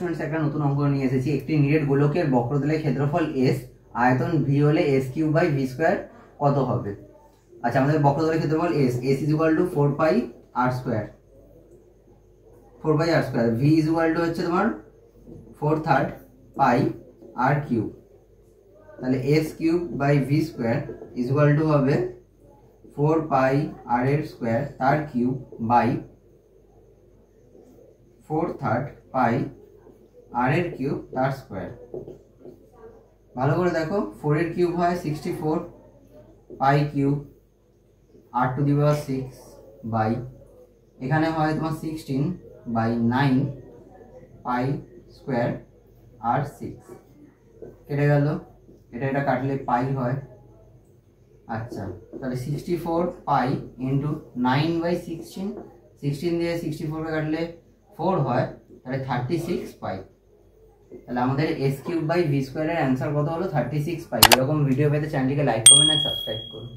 Students একটা নতুন অঙ্ক নিয়ে এসেছি। একটি নিরেট গোলকের বক্রতলের ক্ষেত্রফল s, আয়তন v হলে s³/v² কত হবে? আচ্ছা, আমাদের বক্রতলের ক্ষেত্রফল s is equal to 4πr², 4πr², v is equal to হচ্ছে তোমার 4/3 পাই r³। তাহলে s³/v² is equal to হবে 4πr² তার কিউব বাই 4/3 পাই r³ তার স্কোয়ার। ভালো করে দেখো, 4 এর কিউব হয় 64, পাই কিউব r⁶ বাই এখানে হয় তোমার 16/9 পাই স্কোয়ার r6। কেটে গেল, এটা কাটলে পাই হয়। আচ্ছা, তাহলে 64 পাই ইন্টু 9/16, 16 দিয়ে 64 কাটলে 4 হয়, তাহলে 36 পাই। তাহলে আমাদের s³/v² এর অ্যান্সার কত হলো? 36 পাই। এরকম ভিডিও পেতে চ্যানেলটিকে লাইক করবেন আর সাবস্ক্রাইব করুন।